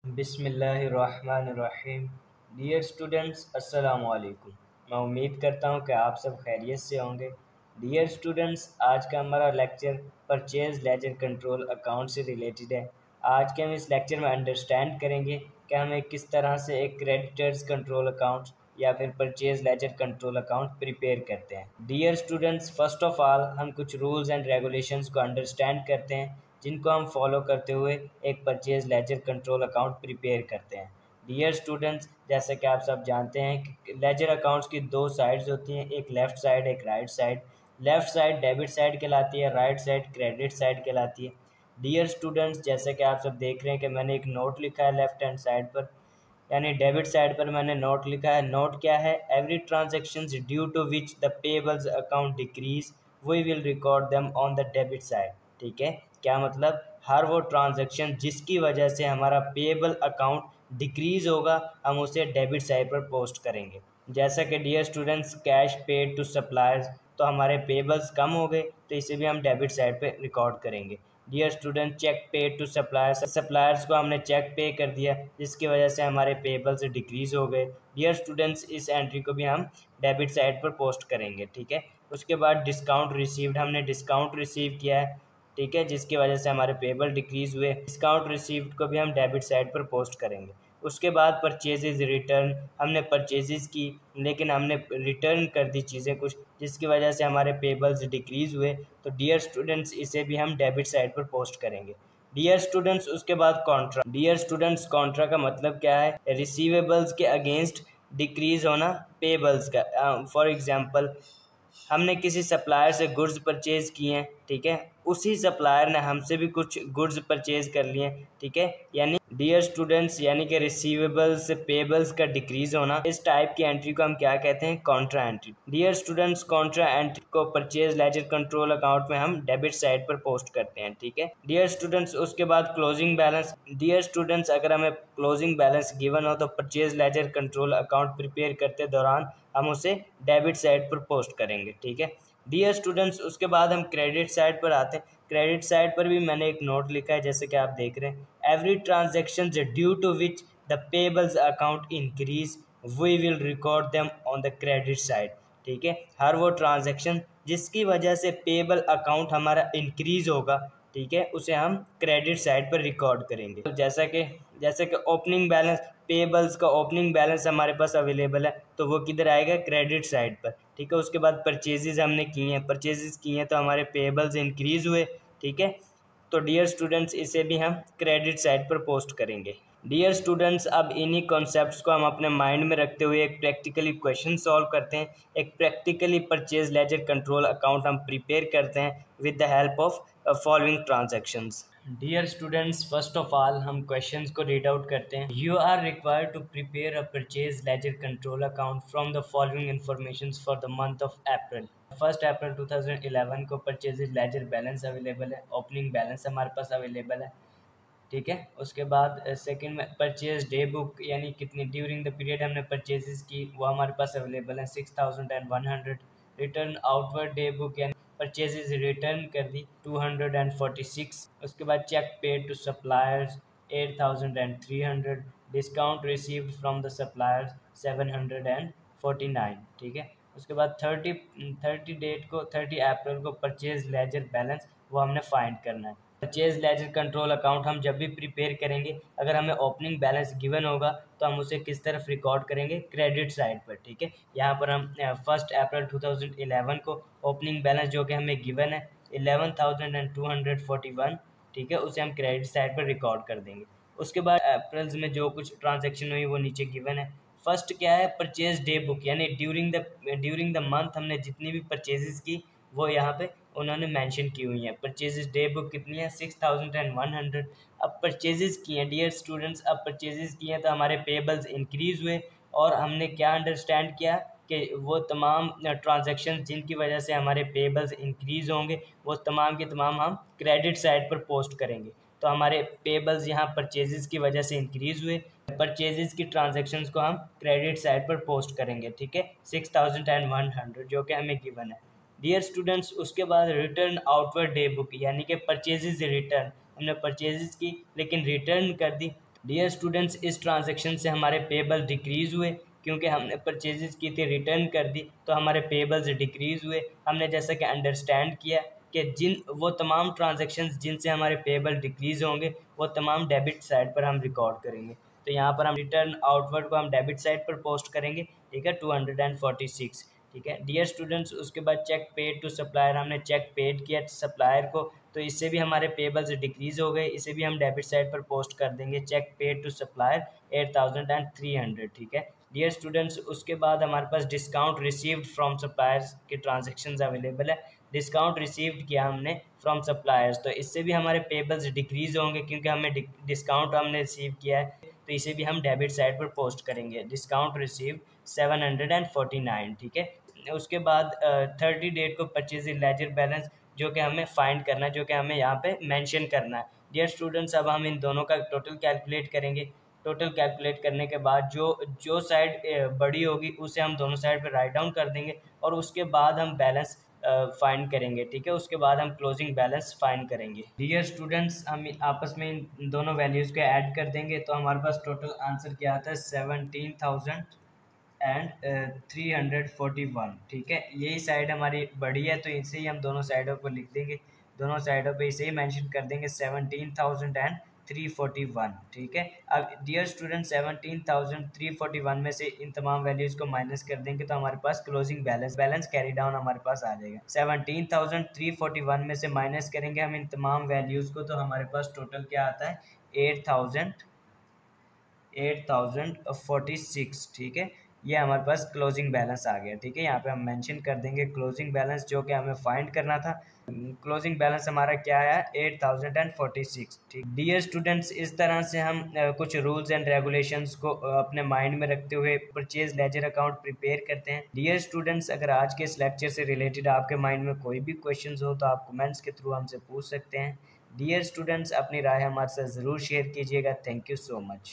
बिस्मिल्लाहिर्रहमानिर्रहीम। Dear students, अस्सलाम वालेकुम। मैं उम्मीद करता हूँ कि आप सब खैरियत से होंगे। डियर स्टूडेंट्स, आज का हमारा lecture purchase ledger control account से रिलेटेड है। आज के हम इस लेक्चर में अंडरस्टैंड करेंगे कि हमें किस तरह से एक क्रेडिटर्स कंट्रोल अकाउंट या फिर purchase ledger control account prepare करते हैं। Dear students, first of all हम कुछ रूल्स एंड रेगुलेशंस को अंडरस्टैंड करते हैं जिनको हम फॉलो करते हुए एक purchase ledger control account prepare करते हैं। डियर स्टूडेंट्स, जैसे कि आप सब जानते हैं कि लेजर अकाउंट्स की दो साइड्स होती हैं, एक लेफ़्ट साइड एक right side. Left side debit side कहलाती है, राइट साइड क्रेडिट साइड कहलाती है। डियर स्टूडेंट्स, जैसे कि आप सब देख रहे हैं कि मैंने एक नोट लिखा है लेफ्ट हैंड साइड पर, यानी डेबिट साइड पर मैंने नोट लिखा है। नोट क्या है? Every transaction due to which the payables account decrease we will record them on the debit side. ठीक है, क्या मतलब? हर वो ट्रांजैक्शन जिसकी वजह से हमारा पेबल अकाउंट डिक्रीज होगा, हम उसे डेबिट साइड पर पोस्ट करेंगे। जैसा कि dear students, cash paid to suppliers, तो हमारे पेबल्स कम हो गए तो इसे भी हम डेबिट साइड पे रिकॉर्ड करेंगे। Dear student, cheque paid to suppliers, suppliers को हमने चेक पे कर दिया जिसकी वजह से हमारे पेबल्स डिक्रीज हो गए। डियर स्टूडेंट्स, इस एंट्री को भी हम डेबिट साइड पर पोस्ट करेंगे। ठीक है, उसके बाद डिस्काउंट रिसीव्ड, हमने डिस्काउंट रिसीव किया है, ठीक है, जिसकी वजह से हमारे पेबल डिक्रीज हुए। डिस्काउंट रिसीव्ड को भी हम डेबिट साइड पर पोस्ट करेंगे। उसके बाद परचेजेज रिटर्न, हमने परचेजेज की लेकिन हमने रिटर्न कर दी चीज़ें कुछ जिसकी वजह से हमारे पेबल्स डिक्रीज हुए, तो डियर स्टूडेंट्स इसे भी हम डेबिट साइड पर पोस्ट करेंगे। डियर स्टूडेंट्स, उसके बाद कॉन्ट्रा। डियर स्टूडेंट्स, कॉन्ट्रा का मतलब क्या है? रिसीवेबल्स के अगेंस्ट डिक्रीज होना पेबल्स का। फॉर एग्जांपल, हमने किसी सप्लायर से गुड्स परचेज़ किए हैं, ठीक है, उसी सप्लायर ने हमसे भी कुछ गुड्स परचेज़ कर लिए हैं, ठीक है। यानी डियर स्टूडेंट्स, यानी कि रिसीवेबल्स से पेबल्स का डिक्रीज होना, इस टाइप की एंट्री को हम क्या कहते हैं? Contra entry. Dear students, contra entry को परचेज लेजर कंट्रोल अकाउंट में हम डेबिट साइड पर पोस्ट करते हैं, ठीक है। डियर स्टूडेंट्स, उसके बाद क्लोजिंग बैलेंस। डियर स्टूडेंट्स, अगर हमें क्लोजिंग बैलेंस गिवन हो तो purchase ledger control account prepare करते दौरान हम उसे डेबिट साइड पर पोस्ट करेंगे, ठीक है। डियर स्टूडेंट्स, उसके बाद हम क्रेडिट साइड पर आते हैं। क्रेडिट साइड पर भी मैंने एक नोट लिखा है जैसे कि आप देख रहे हैं, every transaction due to which the payables account increase we will record them on the credit side. ठीक है, हर वो ट्रांजेक्शन जिसकी वजह से पेबल अकाउंट हमारा इंक्रीज होगा, ठीक है, उसे हम क्रेडिट साइड पर रिकॉर्ड करेंगे। तो जैसे कि ओपनिंग बैलेंस, पेबल्स का ओपनिंग बैलेंस हमारे पास अवेलेबल है तो वो किधर आएगा? क्रेडिट साइड पर, ठीक है। उसके बाद परचेजेस हमने किए हैं तो हमारे पेबल्स इंक्रीज हुए, ठीक है। तो डियर स्टूडेंट्स, इसे भी हम क्रेडिट साइड पर पोस्ट करेंगे। डियर स्टूडेंट्स, अब इन्हीं कॉन्सेप्ट्स को हम अपने माइंड में रखते हुए एक प्रैक्टिकली क्वेश्चन सॉल्व करते हैं। एक practically purchase ledger control account हम प्रिपेयर करते हैं with the help of following transactions. Dear students, first of all हम क्वेश्चंस को रीड आउट करते हैं। You are required to prepare a purchase ledger control account from the following information for the month of April. 1 April 2011 को purchase ledger balance available है, opening balance हमारे पास available है, ठीक है। उसके बाद सेकंड में परचेज डे बुक, यानी कितनी ड्यूरिंग द पीरियड हमने परचेजेस की, वो हमारे पास अवेलेबल है 6100। रिटर्न आउटवर्ड डे बुक, यानी परचेजेस रिटर्न कर दी 246। उसके बाद cheque paid to suppliers 8300। Discount received from the suppliers 749, ठीक है। उसके बाद 30 अप्रैल को परचेज लेजर बैलेंस वो हमने फाइंड करना है। परचेज लेजर कंट्रोल अकाउंट हम जब भी प्रिपेयर करेंगे, अगर हमें ओपनिंग बैलेंस गिवन होगा तो हम उसे किस तरफ रिकॉर्ड करेंगे? क्रेडिट साइड पर, ठीक है। यहाँ पर हम 1 अप्रैल 2011 को ओपनिंग बैलेंस जो कि हमें गिवन है 11,241, ठीक है, उसे हम क्रेडिट साइड पर रिकॉर्ड कर देंगे। उसके बाद अप्रैल में जो कुछ ट्रांजेक्शन हुई वो नीचे गिवन है। फर्स्ट क्या है? परचेज डे बुक, यानी ड्यूरिंग द मंथ हमने जितनी भी परचेजेस की वो यहाँ पे उन्होंने मेंशन की हुई है। परचेजेस डे बुक कितनी है? 6100। अब परचेजेस की हैं डियर स्टूडेंट्स, अब परचेजेस की हैं तो हमारे पेबल्स इंक्रीज हुए और हमने क्या अंडरस्टैंड किया कि वो तमाम ट्रांजैक्शन जिनकी वजह से हमारे पेबल्स इंक्रीज होंगे वो तमाम के तमाम हम क्रेडिट साइड पर पोस्ट करेंगे। तो हमारे पेबल्स यहाँ परचेजेस की वजह से इंक्रीज हुए, परचेजेस की ट्रांजैक्शंस को हम क्रेडिट साइड पर पोस्ट करेंगे, ठीक है, 6100 जो कि हमें गिवन है। डियर स्टूडेंट्स, उसके बाद रिटर्न आउटवर्ड डे बुक, यानी कि परचेजेस रिटर्न, हमने परचेजेस की लेकिन रिटर्न कर दी डियर स्टूडेंट्स, इस ट्रांजैक्शन से हमारे पेबल डिक्रीज़ हुए क्योंकि हमने परचेजेस की थी, रिटर्न कर दी तो हमारे पेबल्स डिक्रीज़ हुए। हमने जैसा कि अंडरस्टैंड किया कि वो तमाम ट्रांजैक्शंस जिनसे हमारे पेबल डिक्रीज़ होंगे वो तमाम डेबिट साइड पर हम रिकॉर्ड करेंगे। तो यहाँ पर हम रिटर्न आउटवर्ड को हम डेबिट साइड पर पोस्ट करेंगे, ठीक है, 246, ठीक है। डियर स्टूडेंट्स, उसके बाद चेक पेड टू सप्लायर, हमने चेक पेड किया सप्लायर को, तो इससे भी हमारे पेबल्स डिक्रीज़ हो गए, इसे भी हम डेबिट साइड पर पोस्ट कर देंगे, चेक पेड टू सप्लायर 8300, ठीक है। डियर स्टूडेंट्स, उसके बाद हमारे पास डिस्काउंट रिसीव्ड फ्रॉम सप्लायर्स के ट्रांजेक्शन अवेलेबल है। डिस्काउंट रिसीव्ड किया हमने फ्रॉम सप्लायर्स, तो इससे भी हमारे पेबल्स डिक्रीज़ होंगे क्योंकि हमें डिस्काउंट हमने रिसीव किया है, तो इसे भी हम डेबिट साइड पर पोस्ट करेंगे, डिस्काउंट रिसीव 749, ठीक है। उसके बाद 30 डेट को परचेज लेजर बैलेंस जो कि हमें फाइंड करना है, जो कि हमें यहाँ पे मेंशन करना है। डियर स्टूडेंट्स, अब हम इन दोनों का टोटल कैलकुलेट करेंगे। टोटल कैलकुलेट करने के बाद जो जो साइड बड़ी होगी उसे हम दोनों साइड पे राइट डाउन कर देंगे और उसके बाद हम बैलेंस फाइंड करेंगे, ठीक है। उसके बाद हम क्लोजिंग बैलेंस फाइंड करेंगे। डियर स्टूडेंट्स, हम आपस में इन दोनों वैल्यूज़ को ऐड कर देंगे तो हमारे पास टोटल आंसर क्या आता है, 17,341, ठीक है। यही साइड हमारी बड़ी है तो इसे ही हम दोनों साइडों को लिख देंगे, दोनों साइडों पे इसे ही मेंशन कर देंगे 17,341, ठीक है। अब डियर स्टूडेंट, 17,341 में से इन तमाम वैल्यूज़ को माइनस कर देंगे तो हमारे पास क्लोजिंग बैलेंस कैरी डाउन हमारे पास आ जाएगा। 17,341 में से माइनस करेंगे हम इन तमाम वैल्यूज़ को तो हमारे पास टोटल क्या आता है, 8,046, ठीक है। ये हमारे पास क्लोजिंग बैलेंस आ गया, ठीक है। यहाँ पे हम मेंशन कर देंगे क्लोजिंग बैलेंस जो कि हमें फाइंड करना था। क्लोजिंग बैलेंस हमारा क्या आया, 8,046, ठीक। डियर स्टूडेंट्स, इस तरह से हम कुछ रूल्स एंड रेगुलेशंस को अपने माइंड में रखते हुए परचेज लेजर अकाउंट प्रिपेयर करते हैं। डियर स्टूडेंट्स, अगर आज के इस लेक्चर से रिलेटेड आपके माइंड में कोई भी क्वेश्चन हो तो आप कमेंट्स के थ्रू हमसे पूछ सकते हैं। डियर स्टूडेंट्स, अपनी राय हमारे साथ ज़रूर शेयर कीजिएगा। Thank you so much.